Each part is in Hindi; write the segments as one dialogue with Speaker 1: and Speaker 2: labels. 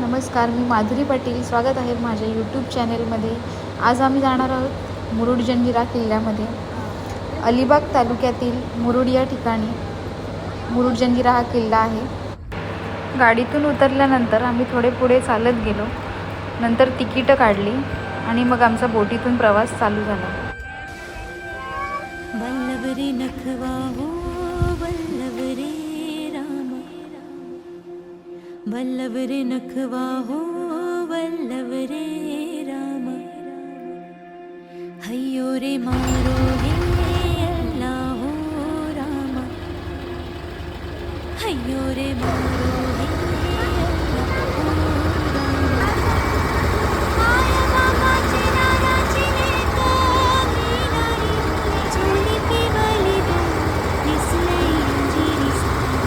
Speaker 1: नमस्कार, मी माधुरी पाटील. स्वागत आहे माझ्या यूट्यूब चॅनेलमध्ये. आज आम्ही जाणार आहोत मुरुड जंजिरा किल्ल्यामध्ये. अलिबाग तालुक्यातील मुरुड या ठिकाणी मुरुड जंजिरा हा किल्ला आहे. गाडीतून उतरल्यानंतर आम्ही थोडे पुढे चालत गेलो. नंतर तिकीटं काढली आणि मग आमचा बोटीतून प्रवास चालू झाला.
Speaker 2: वल्लभ रे नखवा हो वल्लभ रे राम, वल्लभ रे नखवा हो वल्लभ रे राम, हय्यो रे मारो हे अल्लाह हो राम, हय्यो रे मारो हे अल्लाह हो राम. आया बाबाची नाराची लेको मीनारी, चोली पिवली दो दिसले अंजिरी सारी.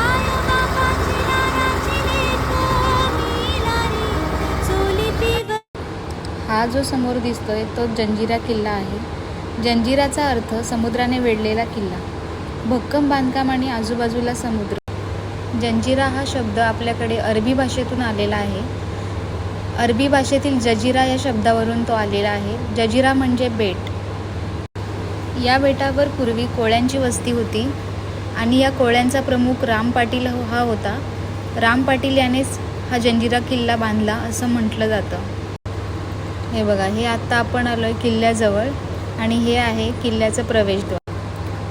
Speaker 2: आया बाबाची नाराची लेको मीनारी, चोली पिवली.
Speaker 1: हा जो समोर दिसतोय तो जंजिरा किल्ला आहे. जंजिराचा अर्थ समुद्राने वेढलेला किल्ला. भक्कम बांधकाम आणि आजूबाजूला समुद्र. जंजिरा हा शब्द आपल्याकडे अरबी भाषेतून आलेला आहे. अरबी भाषेतील जजिरा या शब्दावरून तो आलेला आहे. जजिरा म्हणजे बेट. या बेटावर पूर्वी कोळ्यांची वस्ती होती आणि या कोळ्यांचा प्रमुख राम पाटील हा होता. राम पाटील यानेच हा जंजिरा किल्ला बांधला असं म्हटलं जातं. हे बघा, हे आत्ता आपण आलो आहे किल्ल्याजवळ आणि हे आहे किल्ल्याचं प्रवेशद्वार.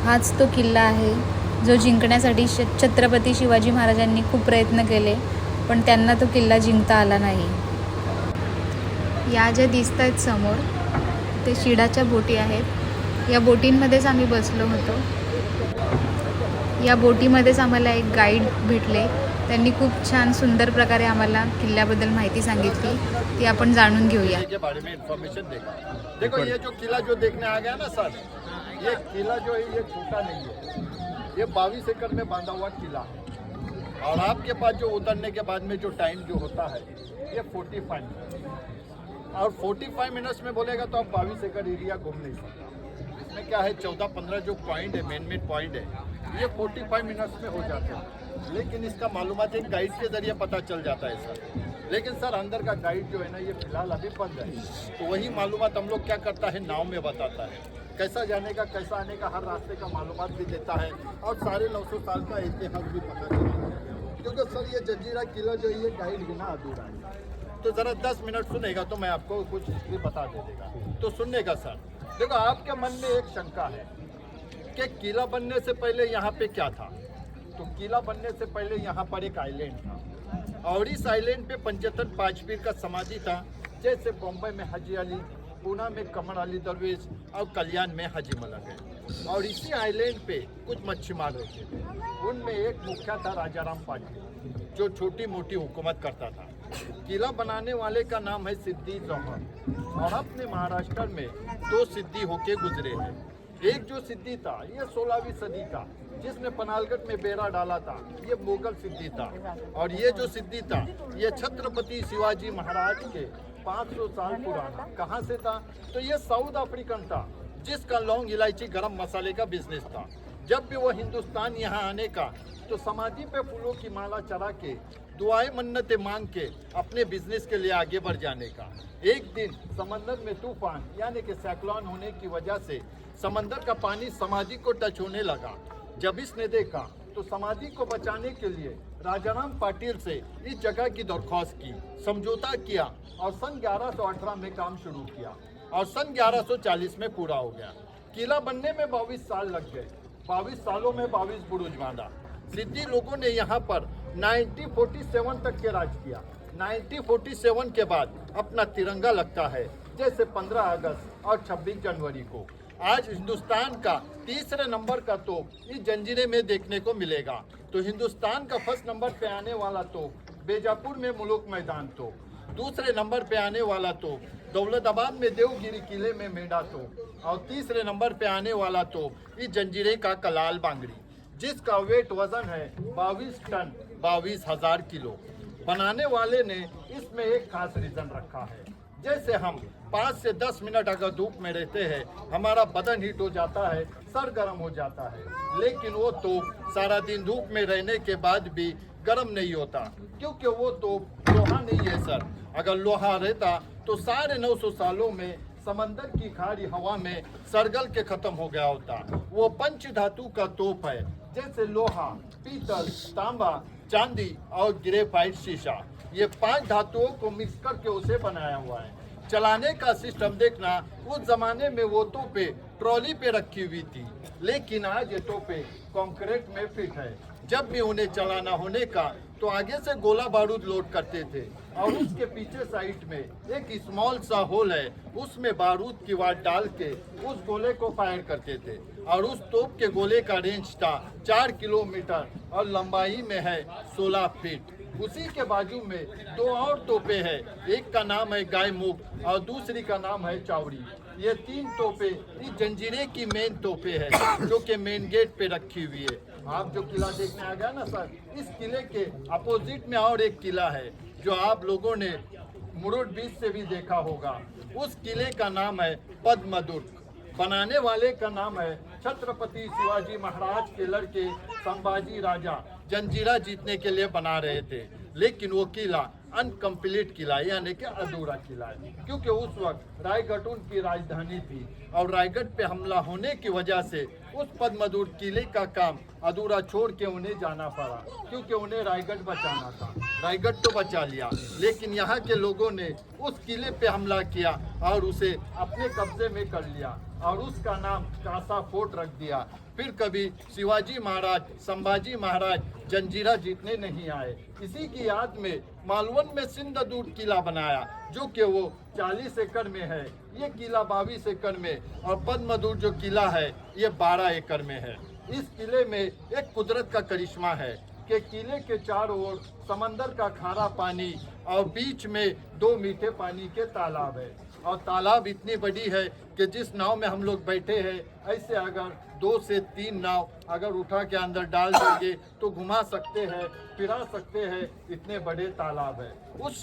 Speaker 1: हाच तो किल्ला आहे जो जिंकण्यासाठी छत्रपती शिवाजी महाराजांनी खूप प्रयत्न केले, पण त्यांना तो किल्ला जिंकता आला नाही. या ज्या दिसत आहेत समोर ते शिडाच्या बोटी आहेत. या बोटींमध्येच आम्ही बसलो होतो. या बोटीमध्येच आम्हाला एक गाईड भेटले. त्यांनी खूप छान सुंदर प्रकारे आम्हाला किल्ल्याबद्दल माहिती सांगितली. ती आपण जाणून घेऊया.
Speaker 3: के बारे में इंफॉर्मेशन देगा. देखो ये जो किला जो देखने आ गया ना सर, ये किला जो है ये छोटा नहीं है. ये 22 एकड़ में बांधा हुआ किला है और आपके पास जो उतरने के बाद में जो टाइम जो होता है ये 45 मिनट, और 45 मिनट्स में बोलेगा तो आप 22 एकड़ एरिया घूम नहीं सकते. इसमें क्या है 14-15 जो पॉइंट है, मेन पॉइंट है, ये 45 मिनट्स में हो जाते हैं. लेकिन इसका मालूमात एक गाइड के जरिए पता चल जाता है सर. लेकिन सर अंदर का गाइड जो है ना ये फिलहाल अभी बंद है. तो वही मालूमात हम लोग क्या करता है, नाव में बताता है. कैसा जाने का, कैसा आने का, हर रास्ते का मालूमात भी देता है और साढ़े 900 साल का इतिहास भी पता चलता है. क्योंकि सर ये जंजीरा किला जो है ये गाइड बिना अधूरा है. तो ज़रा 10 मिनट सुनेगा तो मैं आपको कुछ भी बता दे देगा. तो सुनने का सर. देखो आपके मन में एक शंका है कि किला बनने से पहले यहाँ पे क्या था. तो किला बनने से पहले यहाँ पर एक आइलैंड था और इस आइलैंड पे पंचतन पांचपीर का समाधि था. जैसे बॉम्बे में हाजी अली, पूना में कमर अली दरवेश और कल्याण में हाजी मलक है. और इसी आइलैंड पे कुछ मच्छीमार रहते थे. उनमें एक मुखिया था राजाराम पाटिल, जो छोटी मोटी हुकूमत करता था. किला बनाने वाले का नाम है सिद्दी जौहर और अपने महाराष्ट्र में 2 सिद्दी होके गुजरे हैं. एक जो सिद्दी था ये 16वीं सदी था, जिसने पनालगढ़ में बेड़ा डाला था, ये मुगल सिद्दी था. और ये जो सिद्दी था ये छत्रपति शिवाजी महाराज के 500 साल पुराना. कहाँ से था, तो ये साउथ अफ्रीकन था जिसका लौंग इलायची गरम मसाले का बिजनेस था. जब भी वो हिंदुस्तान यहाँ आने का तो समाधि पे फूलों की माला चढ़ा के दुआएं मन्नतें मांग के अपने बिजनेस के लिए आगे बढ़ जाने का. एक दिन समंदर में तूफान यानी कि साइक्लोन होने की वजह से समंदर का पानी समाधि को टच होने लगा. जब इसने देखा तो समाधि को बचाने के लिए राजाराम पाटिल से इस जगह की दरख्वास्त की, समझौता किया और सन 1118 में काम शुरू किया और सन 1140 में पूरा हो गया. किला बनने में 22 साल लग गए. 22 सालों में 22 बुरुज बांधा. सिद्दी लोगों ने यहाँ पर 1947 तक के राज किया. 1947 के बाद अपना तिरंगा लगता है, जैसे 15 अगस्त और 26 जनवरी को. आज हिंदुस्तान का तीसरे नंबर का तोप इस जंजीरे में देखने को मिलेगा. तो हिंदुस्तान का फर्स्ट नंबर पे आने वाला तोप बेजापुर में मुलुक मैदान तोप. दूसरे नंबर पे आने वाला तोप दौलताबाद में देवगिरी किले में मेढा तोप. और तीसरे नंबर पे आने वाला तोप इस जंजीरे का कलाल बांगड़ी, जिसका वेट वजन है 22 टन 22,000 किलो. बनाने वाले ने इसमें एक खास रीजन रखा है. जैसे हम 5 से 10 मिनट अगर धूप में रहते हैं हमारा बदन हीट हो जाता है, सर गर्म हो जाता है, लेकिन वो तो सारा दिन धूप में रहने के बाद भी गर्म नहीं होता, क्योंकि वो तो लोहा नहीं है सर। अगर लोहा रहता तो 950 सालों में समंदर की खारी हवा में सरगल के खत्म हो गया होता। वो पंच धातु का तोप है, जैसे लोहा, पीतल, तांबा, चांदी और ग्रेफाइट शीशा, ये 5 धातुओं को मिक्स करके उसे बनाया हुआ है। चलाने का सिस्टम देखना, उस जमाने में वो तोपे ट्रॉली पे रखी हुई थी, लेकिन आज ये तोपे कंक्रीट में फिट है। जब भी उन्हें चलाना होने का तो आगे से गोला बारूद लोड करते थे और उसके पीछे साइड में एक स्मॉल सा होल है, उसमें बारूद की वाट डाल के उस गोले को फायर करते थे। और उस तोप के गोले का रेंज था 4 किलोमीटर और लंबाई में है 16 फीट। उसी के बाजू में 2 और तोपे हैं, एक का नाम है गाय मुख और दूसरी का नाम है चावड़ी। ये 3 तोपे इस जंजीरे की मेन तोपे है, जो कि मेन गेट पे रखी हुई है। आप जो किला देखने आ गया ना सर, इस किले के अपोजिट में और एक किला है जो आप लोगों ने मुरुड बीच से भी देखा होगा। उस किले का नाम है पद्मदुर्ग। बनाने वाले का नाम है छत्रपति शिवाजी महाराज के लड़के संभाजी राजा, जंजीरा जीतने के लिए बना रहे थे। लेकिन वो किला अनकम्प्लीट किला यानी कि अधूरा किला है, क्योंकि उस वक्त रायगढ़ उनकी राजधानी थी और रायगढ़ पे हमला होने की वजह से उस पद्मदुर्ग किले का काम अधूरा छोड़ के उन्हें जाना पड़ा, क्योंकि उन्हें रायगढ़ बचाना था। रायगढ़ तो बचा लिया, लेकिन यहाँ के लोगों ने उस किले पे हमला किया और उसे अपने कब्जे में कर लिया और उसका नाम कासा फोर्ट रख दिया। फिर कभी शिवाजी महाराज, संभाजी महाराज जंजीरा जीतने नहीं आए। इसी की याद में मालवन में सिंधदूर किला बनाया, जो कि वो 40 एकड़ में है। ये किला 22 एकड़ में और पद्मदुर जो किला है ये 12 एकड़ में है। इस किले में एक कुदरत का करिश्मा है कि किले के चारों ओर समंदर का खारा पानी और बीच में 2 मीठे पानी के तालाब है। और तालाब इतनी बड़ी है कि जिस नाव में हम लोग बैठे हैं, ऐसे अगर 2 से 3 नाव अगर उठा के अंदर डाल देंगे तो घुमा सकते हैं, फिरा सकते हैं, इतने बड़े तालाब है। उस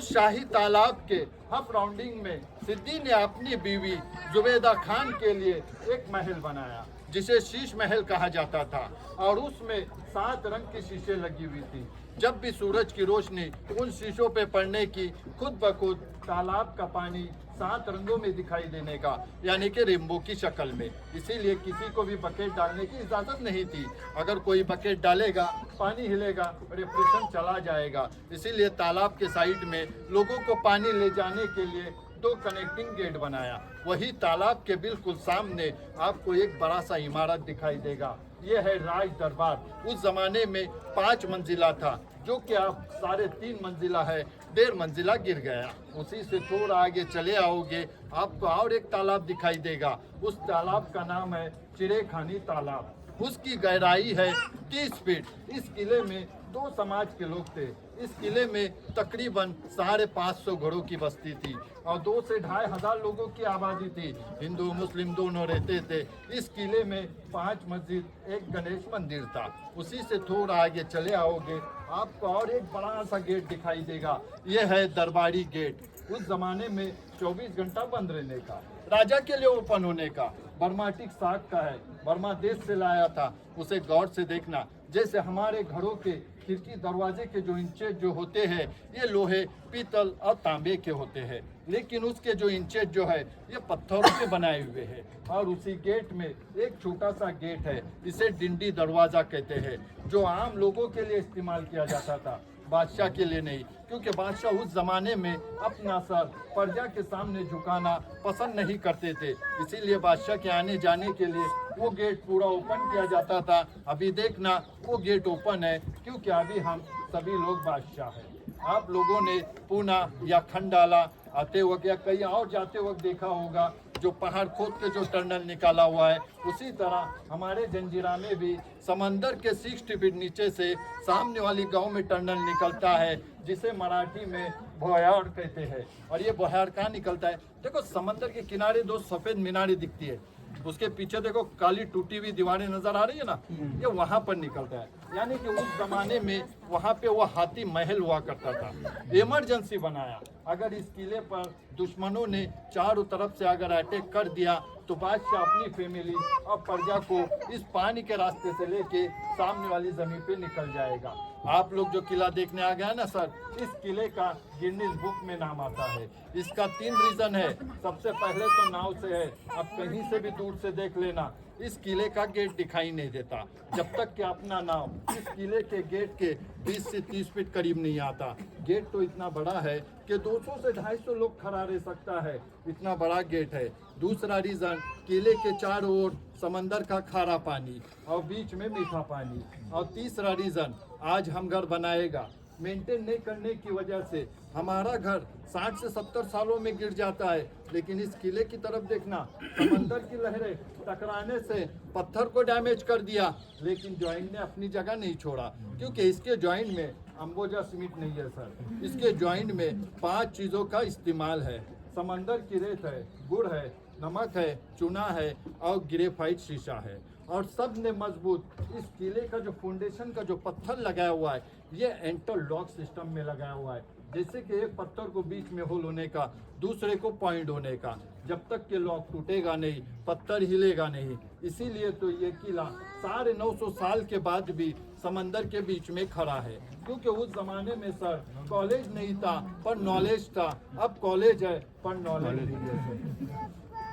Speaker 3: शाही तालाब के हफ राउंडिंग में सिद्दी ने अपनी बीवी जुबैदा खान के लिए एक महल बनाया, जिसे शीश महल कहा जाता था, और उसमें 7 रंग की शीशे लगी हुई थी। जब भी सूरज की रोशनी उन शीशों पे पड़ने की, खुद ब खुद तालाब का पानी 7 रंगों में दिखाई देने का, यानी कि रेनबो की शक्ल में। इसीलिए किसी को भी बकेट डालने की इजाज़त नहीं थी। अगर कोई बकेट डालेगा, पानी हिलेगा, रिफ्रेशन चला जाएगा। इसीलिए तालाब के साइड में लोगों को पानी ले जाने के लिए 2 कनेक्टिंग गेट बनाया। वही तालाब के बिल्कुल सामने आपको एक बड़ा सा इमारत दिखाई देगा, ये है राज दरबार। उस जमाने में 5 मंजिला था, जो कि अब 3.5 मंजिला है, 1.5 मंजिला गिर गया। उसी से थोड़ा आगे चले आओगे, आपको और एक तालाब दिखाई देगा। उस तालाब का नाम है चिड़ेखानी तालाब। उसकी गहराई है 30 फीट। इस किले में 2 समाज के लोग थे। इस किले में तकरीबन 550 घरों की बस्ती थी और 2 से 2,500 लोगों की आबादी थी। हिंदू मुस्लिम दोनों रहते थे। इस किले में 5 मस्जिद, एक गणेश मंदिर था। उसी से थोड़ा आगे चले आओगे, आपको और एक बड़ा सा गेट दिखाई देगा, यह है दरबारी गेट। उस जमाने में 24 घंटा बंद रहने का, राजा के लिए ओपन होने का। बर्माटिक साग का है, बर्मा देश से लाया था। उसे गौर से देखना, जैसे हमारे घरों के खिड़की दरवाजे के जो इंचेज जो होते हैं, ये लोहे, पीतल और तांबे के होते हैं, लेकिन उसके जो इंचेज जो है ये पत्थरों के बनाए हुए हैं। और उसी गेट में एक छोटा सा गेट है, इसे डिंडी दरवाज़ा कहते हैं, जो आम लोगों के लिए इस्तेमाल किया जाता था, बादशाह के लिए नहीं, क्योंकि बादशाह उस जमाने में अपना सर प्रजा के सामने झुकाना पसंद नहीं करते थे। इसीलिए बादशाह के आने जाने के लिए वो गेट पूरा ओपन किया जाता था। अभी देखना वो गेट ओपन है, क्योंकि अभी हम सभी लोग बादशाह हैं। आप लोगों ने पूना या खंडाला आते वक्त या कहीं और जाते वक्त देखा होगा, जो पहाड़ खोद के जो टनल निकाला हुआ है, उसी तरह हमारे जंजीरा में भी समंदर के 60 फीट नीचे से सामने वाली गांव में टनल निकलता है, जिसे मराठी में भोयार कहते हैं। और ये भोयार कहाँ निकलता है? देखो, समंदर के किनारे 2 सफ़ेद मीनारें दिखती है, उसके पीछे देखो काली टूटी हुई दीवारें नजर आ रही है ना, ये वहां पर निकलता है। यानी कि उस जमाने में वहां पे वो हाथी महल हुआ करता था, इमरजेंसी बनाया। अगर इस किले पर दुश्मनों ने चारों तरफ से अगर अटैक कर दिया तो बादशाह अपनी फैमिली और प्रजा को इस पानी के रास्ते से लेके सामने वाली जमीन पे निकल जाएगा। आप लोग जो किला देखने आ गया ना सर, इस किले का गिनीज बुक में नाम आता है। इसका 3 रीजन है। सबसे पहले तो नाव से है, अब कहीं से भी दूर से देख लेना, इस किले का गेट दिखाई नहीं देता जब तक कि अपना नाव इस किले के गेट के 20 से 30 फीट करीब नहीं आता। गेट तो इतना बड़ा है कि 200 से 250 लोग खड़ा रह सकता है, इतना बड़ा गेट है। दूसरा रीज़न, किले के चारों ओर समंदर का खारा पानी और बीच में मीठा पानी। और तीसरा रीज़न, आज हम घर बनाएगा, मेंटेन नहीं करने की वजह से हमारा घर 60 से 70 सालों में गिर जाता है। लेकिन इस किले की तरफ देखना, समंदर की लहरें टकराने से पत्थर को डैमेज कर दिया, लेकिन जॉइंट ने अपनी जगह नहीं छोड़ा, क्योंकि इसके जॉइंट में अंबोजा सीमेंट नहीं है सर। इसके जॉइंट में 5 चीज़ों का इस्तेमाल है। समंदर की रेत है, गुड़ है, नमक है, चूना है और ग्रेफाइट शीशा है। और सब ने मजबूत, इस किले का जो फाउंडेशन का जो पत्थर लगाया हुआ है, ये इंटरलॉक सिस्टम में लगाया हुआ है। जैसे कि एक पत्थर को बीच में होल होने का, दूसरे को पॉइंट होने का, जब तक कि लॉक टूटेगा नहीं, पत्थर हिलेगा नहीं। इसीलिए तो ये किला 950 साल के बाद भी समंदर के बीच में खड़ा है, क्योंकि उस जमाने में सर कॉलेज नहीं था पर नॉलेज था। अब कॉलेज है पर नॉलेज नहीं है।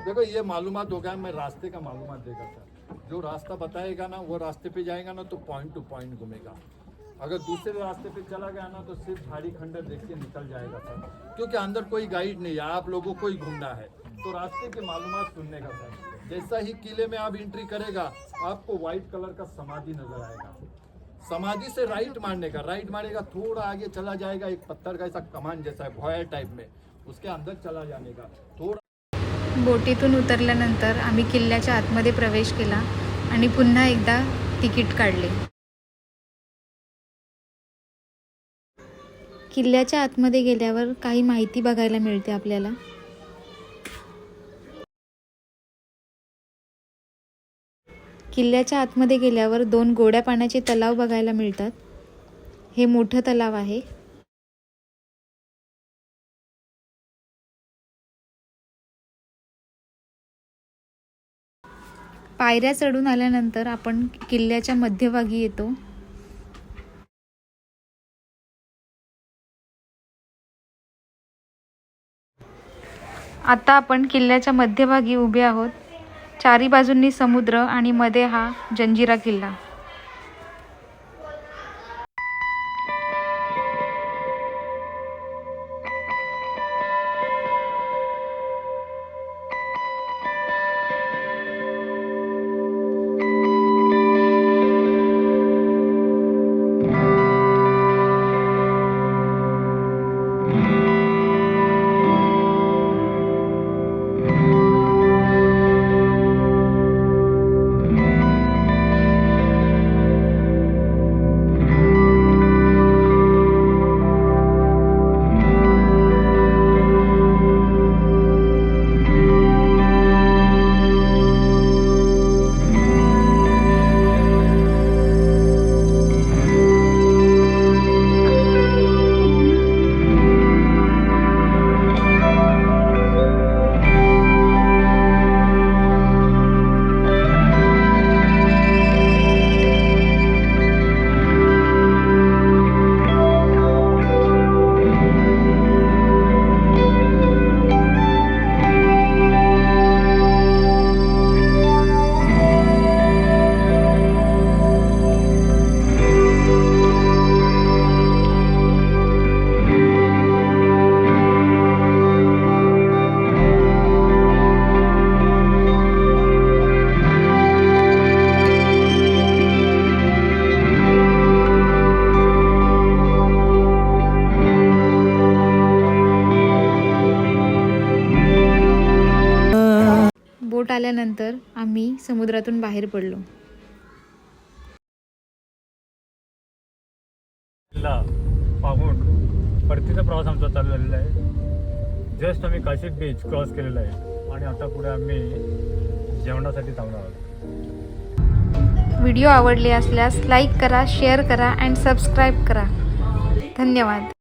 Speaker 3: देखो ये मालूमात हो गया, मैं रास्ते का मालूमात देगा सर। जो रास्ता बताएगा ना, वो रास्ते पे जाएगा ना तो पॉइंट टू पॉइंट घूमेगा। अगर दूसरे रास्ते पे चला गया ना तो सिर्फ झाड़ी खंडर देख के निकल जाएगा सर, क्योंकि अंदर कोई गाइड नहीं है, आप लोगों को ही घूमना है। तो रास्ते की मालूमात सुनने का सर। जैसा ही किले में आप एंट्री करेगा, आपको व्हाइट कलर का समाधि नजर आएगा। समाधि से राइट मारेगा, थोड़ा आगे चला जाएगा, एक पत्थर का ऐसा कमान जैसा है, भॉयर टाइप में, उसके अंदर चला जाने का। थोड़ा
Speaker 1: बोटीतून उतरल्यानंतर आम्ही किल्ल्याच्या आतमध्ये प्रवेश केला आणि पुन्हा एकदा तिकीट काढले. किल्ल्याच्या आतमध्ये गेल्यावर काही माहिती बघायला मिळते आपल्याला. किल्ल्याच्या आतमध्ये गेल्यावर 2 गोड्या पाण्याचे तलाव बघायला मिळतात. हे मोठं तलाव आहे. पायऱ्या चढून आल्यानंतर आपण किल्ल्याच्या मध्यभागी येतो. आता आपण किल्ल्याच्या मध्यभागी उभे आहोत. चारी बाजूंनी समुद्र आणि मध्ये हा जंजिरा किल्ला. बोट आल्यानंतर आम्ही समुद्रातून बाहेर पडलो.
Speaker 4: किल्ला पाहून परतीचा प्रवास आमचा चालू झालेला आहे. जस्ट आम्ही काशी बीच क्रॉस केलेला आहे आणि आता पुढे आम्ही जेवणासाठी थांबणार आहोत.
Speaker 1: व्हिडिओ आवडले असल्यास लाईक करा, शेअर करा आणि सबस्क्राईब करा. धन्यवाद.